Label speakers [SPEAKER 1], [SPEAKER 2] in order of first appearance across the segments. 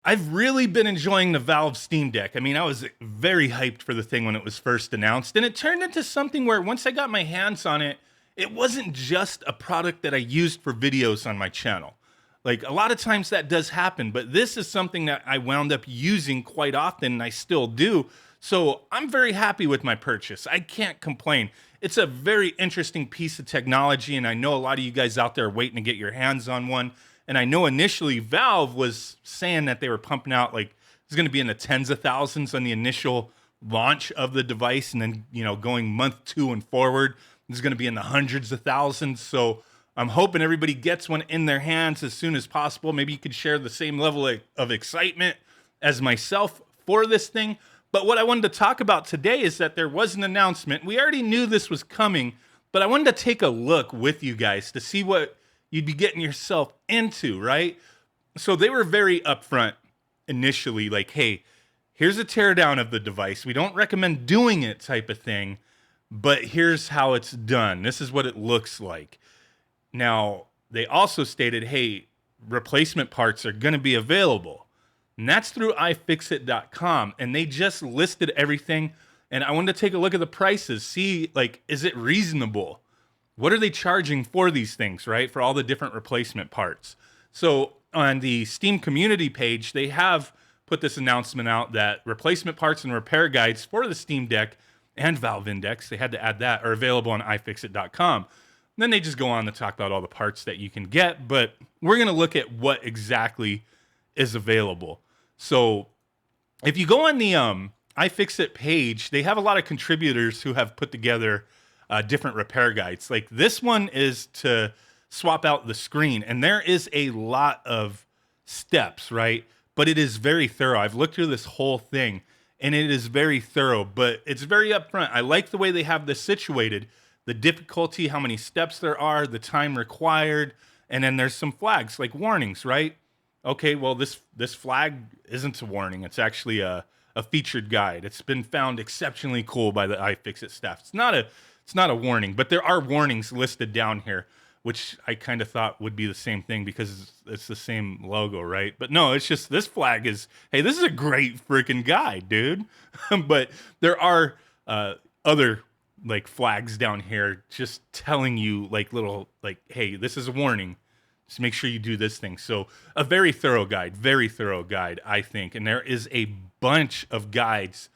[SPEAKER 1] I've really been enjoying the Valve Steam Deck. I mean, I was very hyped for the thing when it was first announced, and it turned into something where once I got my hands on it, it wasn't just a product that I used for videos on my channel. Like a lot of times that does happen, but this is something that I wound up using quite often, and I still do. So I'm very happy with my purchase. I can't complain. It's a very interesting piece of technology, and I know a lot of you guys out there are waiting to get your hands on one. And I know initially Valve was saying that they were pumping out like it's going to be in the tens of thousands on the initial launch of the device, and then going month 2 and forward, it's going to be in the hundreds of thousands. So I'm hoping everybody gets one in their hands as soon as possible. Maybe you could share the same level of excitement as myself for this thing. But what I wanted to talk about today is that there was an announcement. We already knew this was coming, but I wanted to take a look with you guys to see what you'd be getting yourself into, right? So they were very upfront initially, like, hey, here's a teardown of the device. We don't recommend doing it type of thing, but here's how it's done. This is what it looks like. Now, they also stated, hey, replacement parts are going to be available. And that's through ifixit.com. And they just listed everything. And I wanted to take a look at the prices, see, like, is it reasonable? What are they charging for these things, right? For all the different replacement parts. So on the Steam community page, they have put this announcement out that replacement parts and repair guides for the Steam Deck and Valve Index, they had to add that, are available on ifixit.com. Then they just go on to talk about all the parts that you can get, but we're going to look at what exactly is available. So if you go on the iFixit page, they have a lot of contributors who have put together different repair guides. Like this one is to swap out the screen, and there is a lot of steps, right? But it is very thorough. I've looked through this whole thing, and it is very thorough, but it's very upfront. I like the way they have this situated, the difficulty, how many steps there are, the time required, and then there's some flags, like warnings, right? Okay, well, this flag isn't a warning. It's actually a featured guide. It's been found exceptionally cool by the iFixit staff. It's not a warning, but there are warnings listed down here, which I kind of thought would be the same thing because it's the same logo, right? But no, it's just this flag is, hey, this is a great freaking guide, dude. But there are other like flags down here just telling you like little like, hey, this is a warning. Just make sure you do this thing. So a very thorough guide, I think. And there is a bunch of guides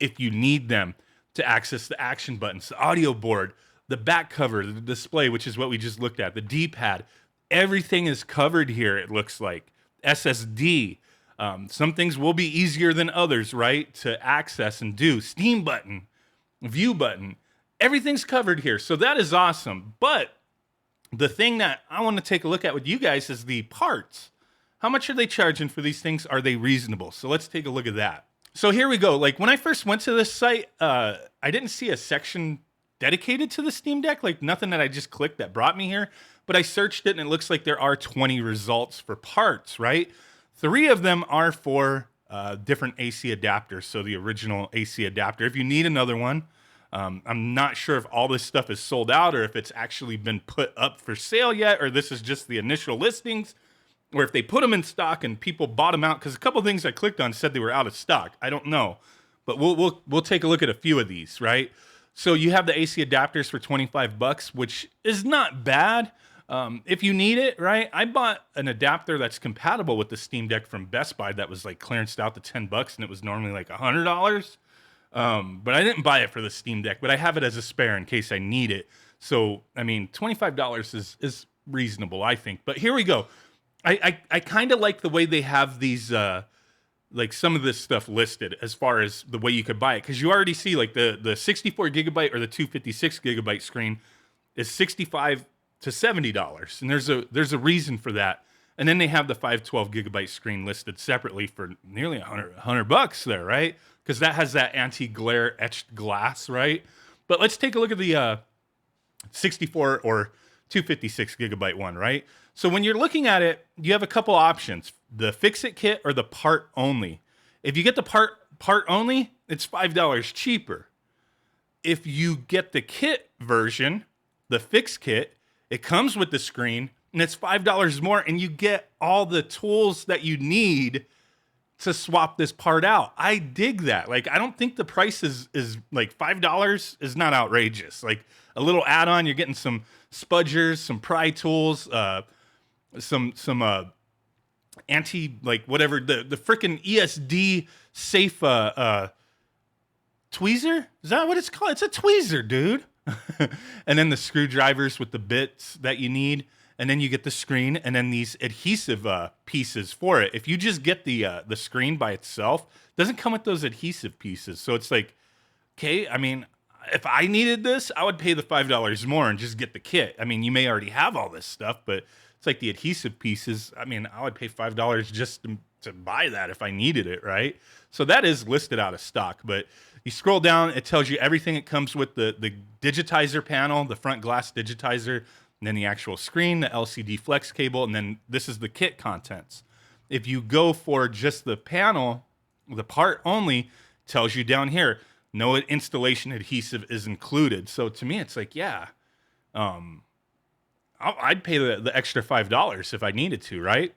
[SPEAKER 1] if you need them to access the action buttons, the audio board, the back cover, the display, which is what we just looked at, the D-pad. Everything is covered here, it looks like. SSD. Some things will be easier than others, right, to access and do. Steam button, view button. Everything's covered here. So that is awesome. But the thing that I want to take a look at with you guys is the parts. How much are they charging for these things? Are they reasonable? So let's take a look at that. So here we go. Like when I first went to this site, I didn't see a section dedicated to the Steam Deck, like nothing that I just clicked that brought me here, but I searched it and it looks like there are 20 results for parts, right? 3 of them are for different AC adapters. So the original AC adapter, if you need another one, I'm not sure if all this stuff is sold out or if it's actually been put up for sale yet, or this is just the initial listings, or if they put them in stock and people bought them out, because a couple of things I clicked on said they were out of stock. I don't know, but we'll take a look at a few of these, right? So you have the AC adapters for $25, which is not bad if you need it, right? I bought an adapter that's compatible with the Steam Deck from Best Buy that was like clearanced out to $10, and it was normally like $100. But I didn't buy it for the Steam Deck, but I have it as a spare in case I need it. So, I mean, $25 is reasonable, I think. But here we go. I kind of like the way they have these, like some of this stuff listed as far as the way you could buy it. Because you already see like the 64 gigabyte or the 256 gigabyte screen is $65 to $70. And there's a reason for that. And then they have the 512 gigabyte screen listed separately for nearly $100 there, right? Because that has that anti-glare etched glass, right? But let's take a look at the 64 or 256 gigabyte one, right? So when you're looking at it, you have a couple options: the fix-it kit or the part only. If you get the part only, it's $5 cheaper. If you get the kit version, the fix kit, it comes with the screen and it's $5 more, and you get all the tools that you need to swap this part out. I dig that. Like, I don't think the price is like $5 is not outrageous. Like a little add-on, you're getting some spudgers, some pry tools, some anti, like whatever, the freaking ESD safe tweezer. Is that what it's called? It's a tweezer, dude. And then the screwdrivers with the bits that you need. And then you get the screen, and then these adhesive pieces for it. If you just get the screen by itself, it doesn't come with those adhesive pieces. So it's like, okay, I mean, if I needed this, I would pay the $5 more and just get the kit. I mean, you may already have all this stuff, but it's like the adhesive pieces. I mean, I would pay $5 just to buy that if I needed it, right? So that is listed out of stock, but you scroll down, it tells you everything. It comes with the digitizer panel, the front glass digitizer, and then the actual screen, the LCD flex cable, and then this is the kit contents. If you go for just the panel, the part only, it tells you down here, no installation adhesive is included. So to me, it's like, yeah, I'd pay the extra $5 if I needed to, right?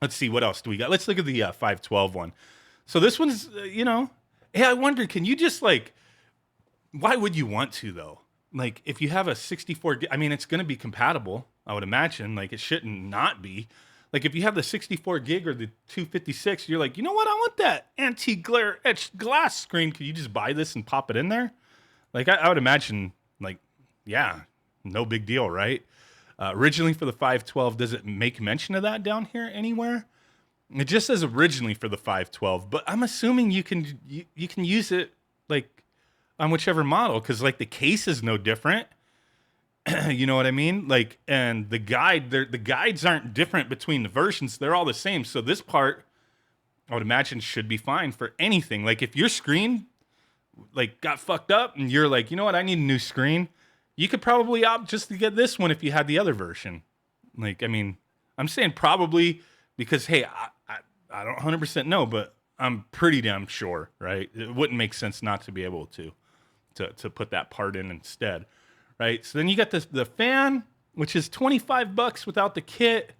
[SPEAKER 1] Let's see, what else do we got? Let's look at the 512 one. So this one's, hey, I wonder, can you just like, why would you want to though? Like, if you have a 64 gig, I mean, it's going to be compatible, I would imagine. Like, it shouldn't not be. Like, if you have the 64 gig or the 256, you're like, you know what? I want that anti-glare etched glass screen. Could you just buy this and pop it in there? Like, I would imagine, like, yeah, no big deal, right? Originally for the 512, does it make mention of that down here anywhere? It just says originally for the 512, but I'm assuming you can use it, like, on whichever model, because like the case is no different. You know what I mean? Like, and the guides aren't different between the versions. They're all the same. So this part, I would imagine, should be fine for anything. Like if your screen like got fucked up and you're like, you know what, I need a new screen, you could probably opt just to get this one if you had the other version. Like, I mean, I'm saying probably because, hey, I don't 100% know, but I'm pretty damn sure, right? It wouldn't make sense not to be able to put that part in instead, right? So then you got the fan, which is $25 without the kit.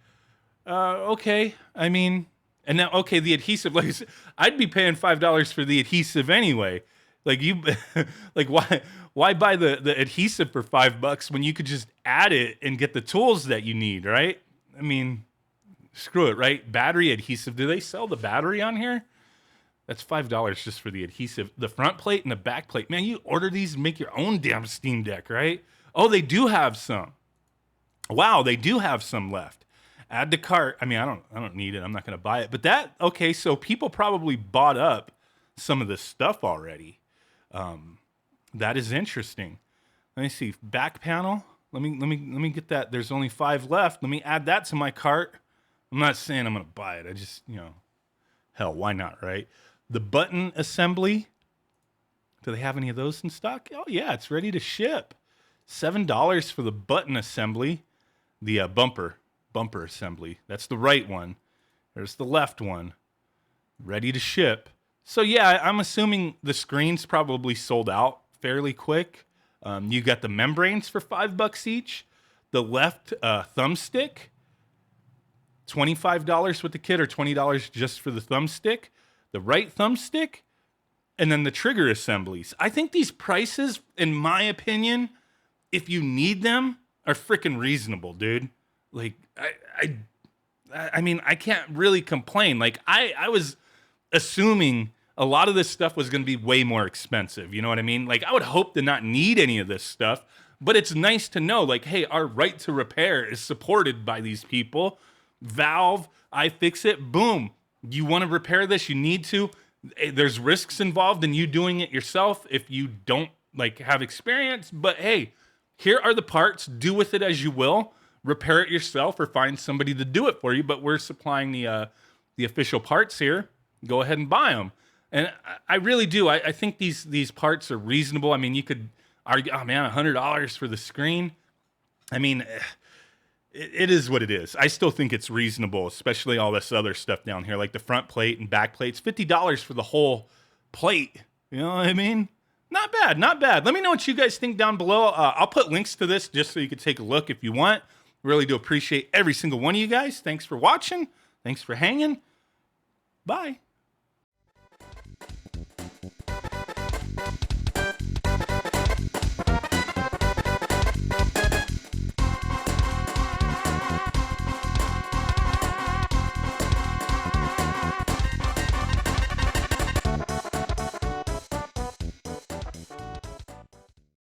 [SPEAKER 1] Okay, I mean, and now okay, the adhesive. Like I said, I'd be paying $5 for the adhesive anyway. Like you, like why buy the adhesive for $5 when you could just add it and get the tools that you need, right? I mean, screw it, right? Battery adhesive. Do they sell the battery on here? That's $5 just for the adhesive. The front plate and the back plate. Man, you order these and make your own damn Steam Deck, right? Oh, they do have some. Wow, they do have some left. Add to cart. I mean, I don't need it. I'm not going to buy it. But that, okay, so people probably bought up some of this stuff already. That is interesting. Let me see. Back panel. Let me get that. There's only 5 left. Let me add that to my cart. I'm not saying I'm going to buy it. I just, hell, why not, right? The button assembly, do they have any of those in stock? Oh, yeah, it's ready to ship. $7 for the button assembly. The bumper assembly. That's the right one. There's the left one. Ready to ship. So, yeah, I'm assuming the screen's probably sold out fairly quick. You got the membranes for $5 each. The left thumbstick, $25 with the kit or $20 just for the thumbstick. The right thumbstick, and then the trigger assemblies. I think these prices, in my opinion, if you need them, are freaking reasonable, dude. Like, I mean, I can't really complain. Like, I was assuming a lot of this stuff was going to be way more expensive. You know what I mean? Like, I would hope to not need any of this stuff, but it's nice to know, like, hey, our right to repair is supported by these people. Valve, iFixit, boom. You want to repair this, you need to. There's risks involved in you doing it yourself if you don't like have experience, but hey, here are the parts. Do with it as you will. Repair it yourself or find somebody to do it for you, but we're supplying the official parts here. Go ahead and buy them. And I really do. I think these parts are reasonable. I mean, you could argue, oh man, $100 for the screen. I mean, it is what it is. I still think it's reasonable, especially all this other stuff down here, like the front plate and back plates. $50 for the whole plate. You know what I mean? Not bad, not bad. Let me know what you guys think down below. I'll put links to this just so you can take a look if you want. Really do appreciate every single one of you guys. Thanks for watching. Thanks for hanging. Bye.